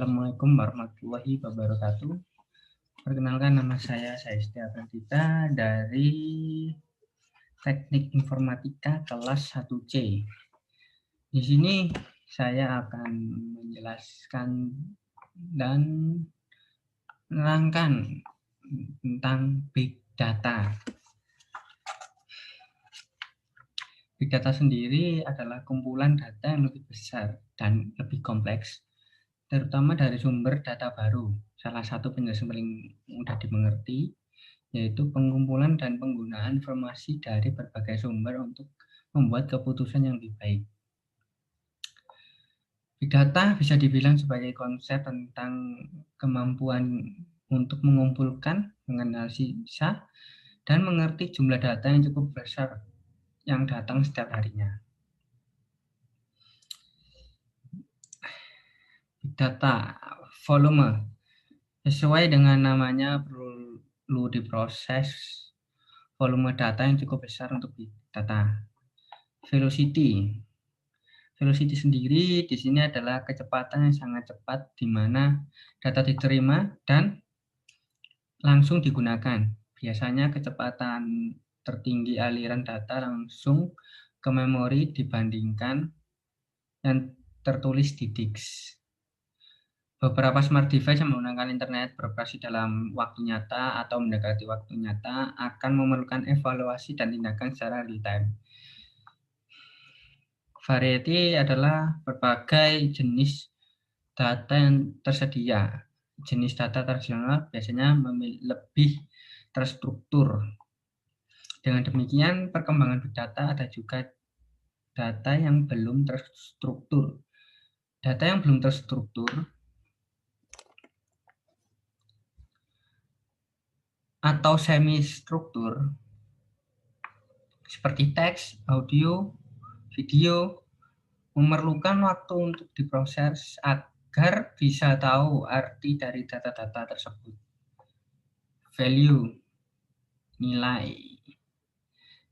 Assalamualaikum warahmatullahi wabarakatuh. Perkenalkan, nama saya Saistia Pradita dari Teknik Informatika kelas 1C. Di sini saya akan menjelaskan dan menerangkan tentang Big Data. Big Data sendiri adalah kumpulan data yang lebih besar dan lebih kompleks, terutama dari sumber data baru. Salah satu penjelasan paling mudah dimengerti yaitu pengumpulan dan penggunaan informasi dari berbagai sumber untuk membuat keputusan yang lebih baik. Big Data bisa dibilang sebagai konsep tentang kemampuan untuk mengumpulkan, menganalisa, dan mengerti jumlah data yang cukup besar yang datang setiap harinya. Big Data volume sesuai dengan namanya perlu diproses volume data yang cukup besar untuk Big Data. Velocity sendiri di sini adalah kecepatan yang sangat cepat di mana data diterima dan langsung digunakan. Biasanya kecepatan tertinggi aliran data langsung ke memori dibandingkan yang tertulis di disk. Beberapa smart device yang menggunakan internet beroperasi dalam waktu nyata atau mendekati waktu nyata akan memerlukan evaluasi dan tindakan secara real time. Variety adalah berbagai jenis data yang tersedia. Jenis data tradisional biasanya lebih terstruktur. Dengan demikian, perkembangan Big Data ada juga data yang belum terstruktur. Data yang belum terstruktur atau semi-struktur seperti teks, audio, video memerlukan waktu untuk diproses agar bisa tahu arti dari data-data tersebut. Value, nilai,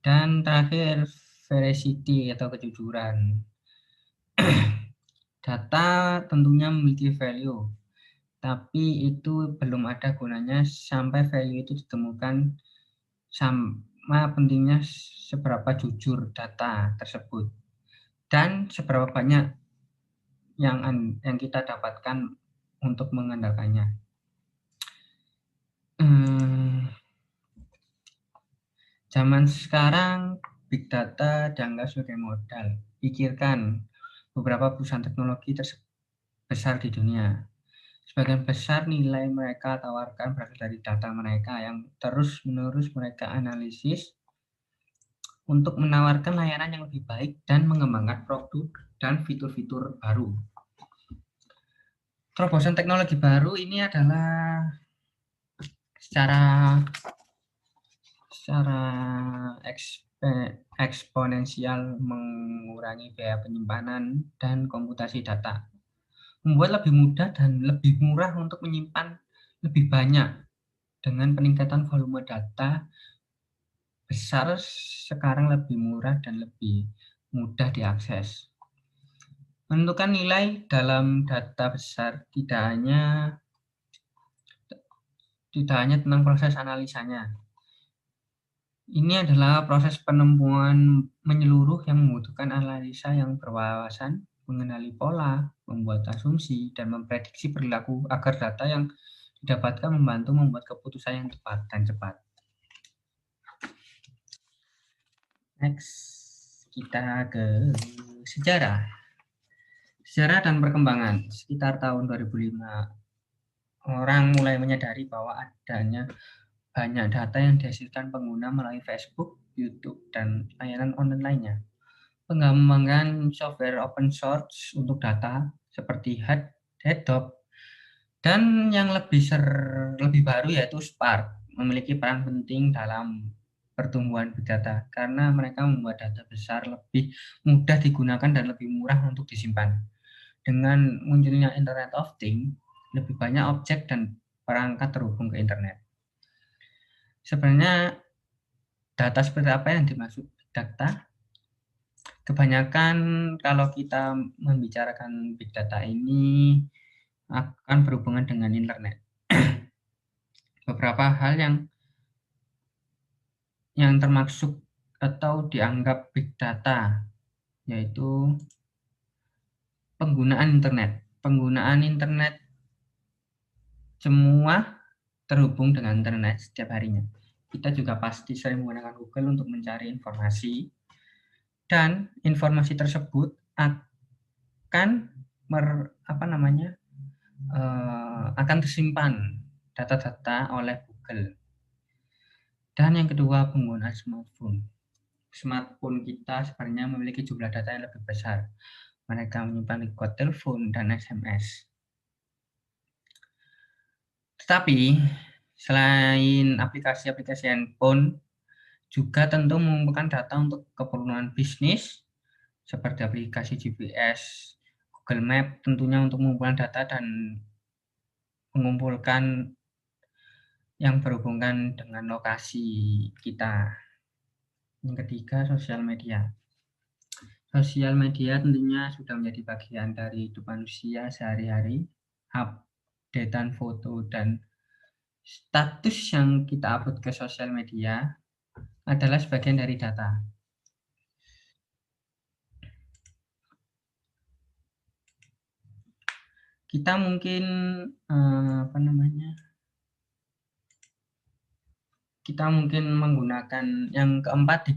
dan terakhir veracity atau kejujuran. Data tentunya memiliki value, tapi itu belum ada gunanya sampai value itu ditemukan. Sama pentingnya seberapa jujur data tersebut dan seberapa banyak yang kita dapatkan untuk mengandalkannya. Zaman sekarang Big Data dianggap sebagai modal. Pikirkan beberapa perusahaan teknologi terbesar di dunia. Sebagian besar nilai mereka tawarkan berasal dari data mereka yang terus-menerus mereka analisis untuk menawarkan layanan yang lebih baik dan mengembangkan produk dan fitur-fitur baru. Terobosan teknologi baru ini adalah secara eksponensial mengurangi biaya penyimpanan dan komputasi data, membuat lebih mudah dan lebih murah untuk menyimpan lebih banyak. Dengan peningkatan volume data besar, sekarang lebih murah dan lebih mudah diakses. Menentukan nilai dalam data besar tidak hanya tentang proses analisanya. Ini adalah proses penemuan menyeluruh yang membutuhkan analisa yang berwawasan, mengenali pola, membuat asumsi, dan memprediksi perilaku agar data yang didapatkan membantu membuat keputusan yang tepat dan cepat. Next, kita ke sejarah. Sejarah dan perkembangan. Sekitar tahun 2005, orang mulai menyadari bahwa adanya banyak data yang dihasilkan pengguna melalui Facebook, YouTube, dan layanan online lainnya. Pengembangan software open source untuk data seperti Hadoop dan yang lebih baru yaitu Spark memiliki peran penting dalam pertumbuhan Big Data karena mereka membuat data besar lebih mudah digunakan dan lebih murah untuk disimpan. Dengan munculnya Internet of Things, lebih banyak objek dan perangkat terhubung ke internet. Sebenarnya data seperti apa yang dimaksud Big Data? Kebanyakan kalau kita membicarakan Big Data ini akan berhubungan dengan internet. Beberapa hal yang termasuk atau dianggap big data, yaitu penggunaan internet. Penggunaan internet, semua terhubung dengan internet setiap harinya. Kita juga pasti sering menggunakan Google untuk mencari informasi, dan informasi tersebut akan akan tersimpan data-data oleh Google. Dan yang kedua, penggunaan smartphone. Smartphone kita sebenarnya memiliki jumlah data yang lebih besar. Mereka menyimpan rekod telepon dan SMS. Tetapi selain aplikasi-aplikasi handphone, juga tentu mengumpulkan data untuk keperluan bisnis, seperti aplikasi GPS, Google Map, tentunya untuk mengumpulkan data dan mengumpulkan yang berhubungan dengan lokasi kita. Yang ketiga, sosial media. Sosial media tentunya sudah menjadi bagian dari hidup manusia sehari-hari. Updatean foto dan status yang kita upload ke sosial media adalah sebagian dari data. Kita mungkin kita mungkin menggunakan yang keempat,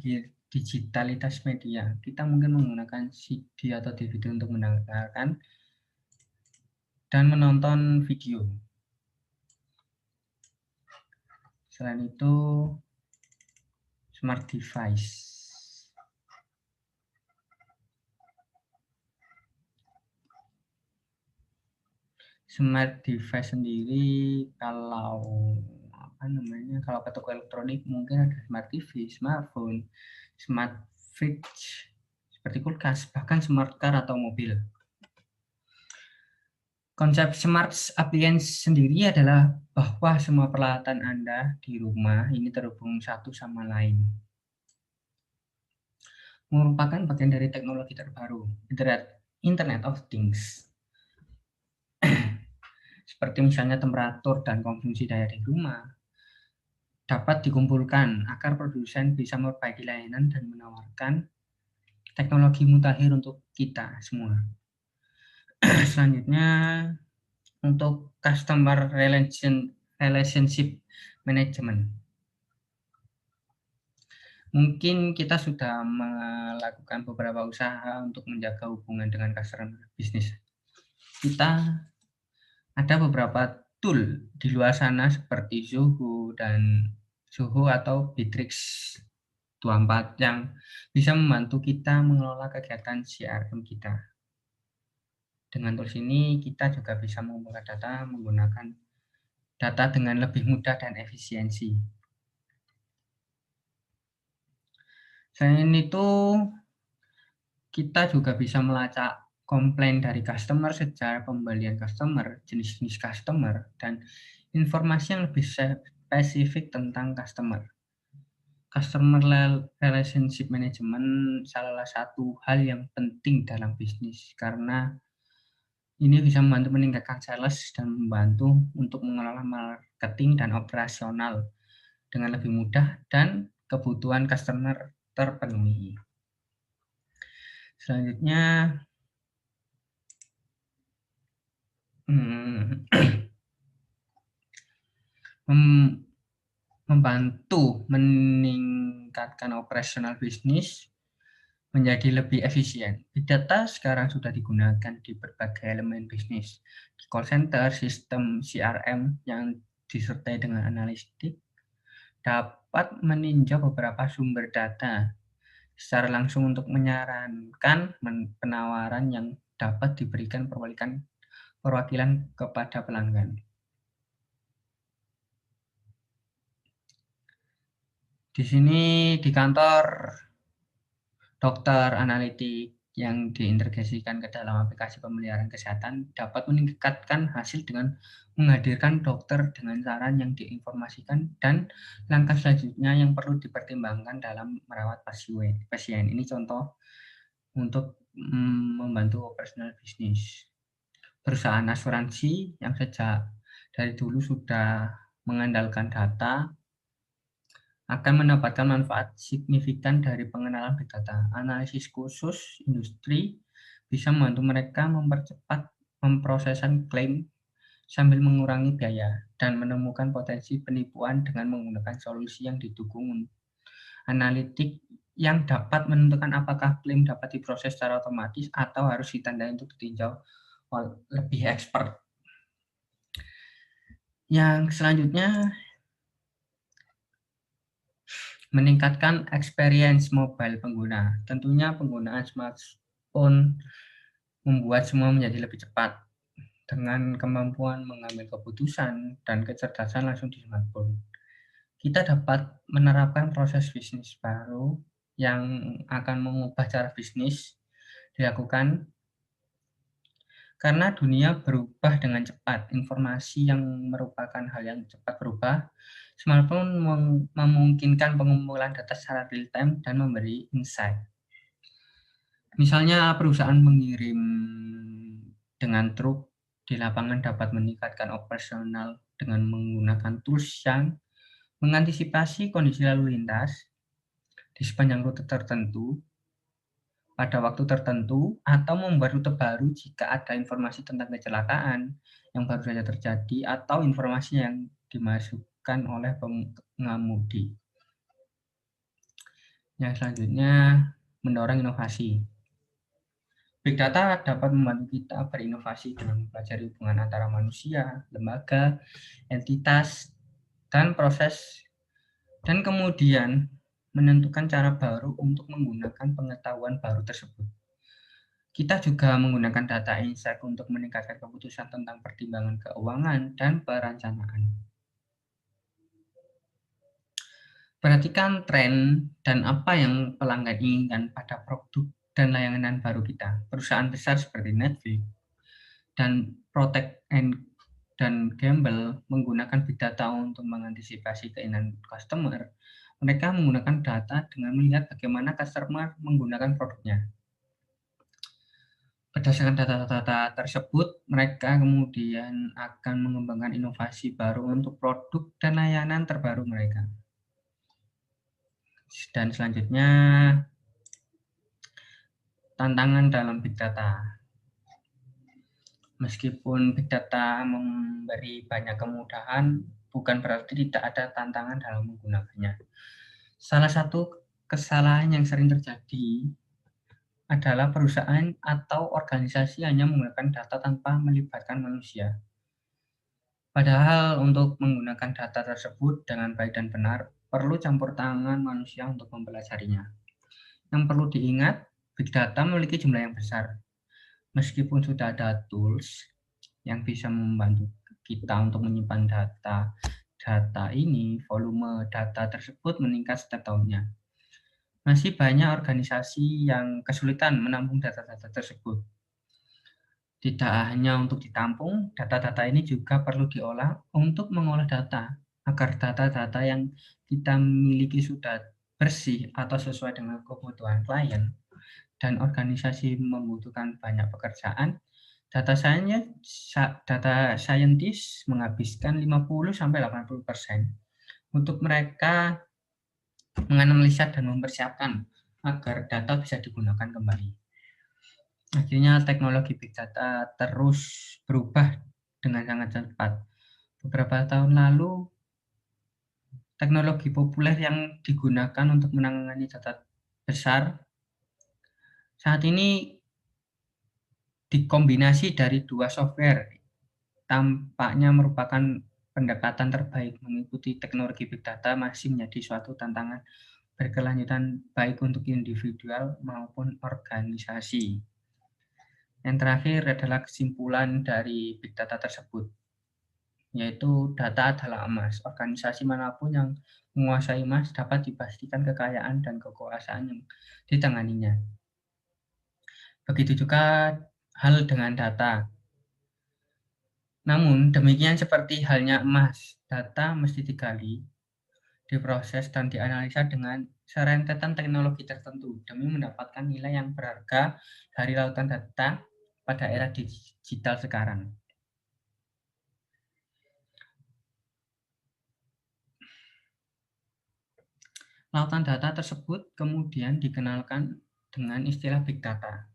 digitalitas media. Kita mungkin menggunakan CD atau DVD untuk mendengarkan dan menonton video. Selain itu, smart device. Smart device sendiri, kalau kalau ke toko elektronik mungkin ada smart TV, smartphone, smart fridge seperti kulkas, bahkan smart car atau mobil. Konsep smart appliance sendiri adalah bahwa semua peralatan Anda di rumah ini terhubung satu sama lain. Merupakan bagian dari teknologi terbaru, Internet of Things. Seperti misalnya temperatur dan konsumsi daya di rumah dapat dikumpulkan agar produsen bisa memperbaiki layanan dan menawarkan teknologi mutakhir untuk kita semua. Selanjutnya, untuk customer relationship management. Mungkin kita sudah melakukan beberapa usaha untuk menjaga hubungan dengan customer bisnis. Kita ada beberapa tool di luar sana seperti Zoho atau Bitrix 24 yang bisa membantu kita mengelola kegiatan CRM kita. Dengan tools ini kita juga bisa mengumpulkan data menggunakan data dengan lebih mudah dan efisiensi. Selain itu, kita juga bisa melacak komplain dari customer, sejarah pembelian customer, jenis-jenis customer, dan informasi yang lebih spesifik tentang customer. Customer relationship management salah satu hal yang penting dalam bisnis, karena ini bisa membantu meningkatkan sales dan membantu untuk mengelola marketing dan operasional dengan lebih mudah dan kebutuhan customer terpenuhi. Selanjutnya, membantu meningkatkan operasional bisnis menjadi lebih efisien. Big data sekarang sudah digunakan di berbagai elemen bisnis. Di call center, sistem CRM yang disertai dengan analitik dapat meninjau beberapa sumber data secara langsung untuk menyarankan penawaran yang dapat diberikan perwakilan kepada pelanggan. Di sini di kantor, dokter analitik yang diintegrasikan ke dalam aplikasi pemeliharaan kesehatan dapat meningkatkan hasil dengan menghadirkan dokter dengan saran yang diinformasikan dan langkah selanjutnya yang perlu dipertimbangkan dalam merawat pasien. Ini contoh untuk membantu operasional bisnis. perusahaan asuransi yang sejak dari dulu sudah mengandalkan data akan mendapatkan manfaat signifikan dari pengenalan big data. Analisis khusus industri bisa membantu mereka mempercepat pemrosesan klaim sambil mengurangi biaya dan menemukan potensi penipuan dengan menggunakan solusi yang didukung analitik yang dapat menentukan apakah klaim dapat diproses secara otomatis atau harus ditandai untuk ditinjau oleh lebih expert. Yang selanjutnya, meningkatkan experience mobile pengguna. Tentunya penggunaan smartphone membuat semua menjadi lebih cepat dengan kemampuan mengambil keputusan dan kecerdasan langsung di smartphone. Kita dapat menerapkan proses bisnis baru yang akan mengubah cara bisnis dilakukan karena dunia berubah dengan cepat. Informasi yang merupakan hal yang cepat berubah, smartphone memungkinkan pengumpulan data secara real time dan memberi insight. Misalnya perusahaan mengirim dengan truk di lapangan dapat meningkatkan operasional dengan menggunakan tools yang mengantisipasi kondisi lalu lintas di sepanjang rute tertentu pada waktu tertentu atau membuat rute baru jika ada informasi tentang kecelakaan yang baru saja terjadi atau informasi yang dimasukkan oleh pengemudi. Yang selanjutnya, mendorong inovasi. Big data dapat membantu kita berinovasi dengan mempelajari hubungan antara manusia, lembaga, entitas, dan proses, dan kemudian menentukan cara baru untuk menggunakan pengetahuan baru tersebut. Kita juga menggunakan data insight untuk meningkatkan keputusan tentang pertimbangan keuangan dan perencanaan. Perhatikan tren dan apa yang pelanggan inginkan pada produk dan layanan baru kita. Perusahaan besar seperti Netflix dan Procter dan Gamble menggunakan big data untuk mengantisipasi keinginan customer. Mereka menggunakan data dengan melihat bagaimana customer menggunakan produknya. Berdasarkan data-data tersebut, mereka kemudian akan mengembangkan inovasi baru untuk produk dan layanan terbaru mereka. Dan selanjutnya, tantangan dalam big data. Meskipun big data memberi banyak kemudahan, bukan berarti tidak ada tantangan dalam menggunakannya. Salah satu kesalahan yang sering terjadi adalah perusahaan atau organisasi hanya menggunakan data tanpa melibatkan manusia. Padahal untuk menggunakan data tersebut dengan baik dan benar, perlu campur tangan manusia untuk mempelajarinya. Yang perlu diingat, big data memiliki jumlah yang besar. Meskipun sudah ada tools yang bisa membantu kita untuk menyimpan data ini, volume data tersebut meningkat setiap tahunnya. Masih banyak organisasi yang kesulitan menampung data-data tersebut. Tidak hanya untuk ditampung, data-data ini juga perlu diolah untuk mengolah data, agar data-data yang kita miliki sudah bersih atau sesuai dengan kebutuhan klien, dan organisasi membutuhkan banyak pekerjaan. Data scientist menghabiskan 50-80% untuk mereka menganalisa dan mempersiapkan agar data bisa digunakan kembali. Akhirnya teknologi big data terus berubah dengan sangat cepat. Beberapa tahun lalu, teknologi populer yang digunakan untuk menangani data besar saat ini dikombinasi dari dua software. Tampaknya merupakan pendekatan terbaik. Mengikuti teknologi big data masih menjadi suatu tantangan berkelanjutan baik untuk individual maupun organisasi. Yang terakhir adalah kesimpulan dari big data tersebut, yaitu data adalah emas. Organisasi manapun yang menguasai emas dapat dipastikan kekayaan dan kekuasaan yang ditanganinya. Begitu juga hal dengan data. Namun demikian seperti halnya emas, data mesti digali, diproses, dan dianalisa dengan serentetan teknologi tertentu demi mendapatkan nilai yang berharga dari lautan data pada era digital sekarang. Lautan data tersebut kemudian dikenalkan dengan istilah big data,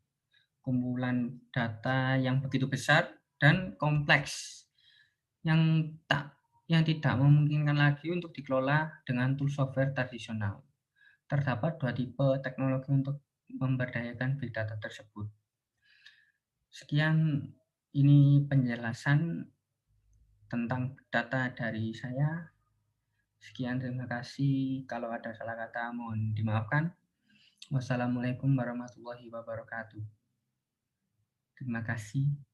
kumpulan data yang begitu besar dan kompleks yang tidak memungkinkan lagi untuk dikelola dengan tool software tradisional. Terdapat dua tipe teknologi untuk memberdayakan big data tersebut. Sekian ini penjelasan tentang big data dari saya. Sekian, terima kasih. Kalau ada salah kata mohon dimaafkan. Wassalamualaikum warahmatullahi wabarakatuh. Terima kasih.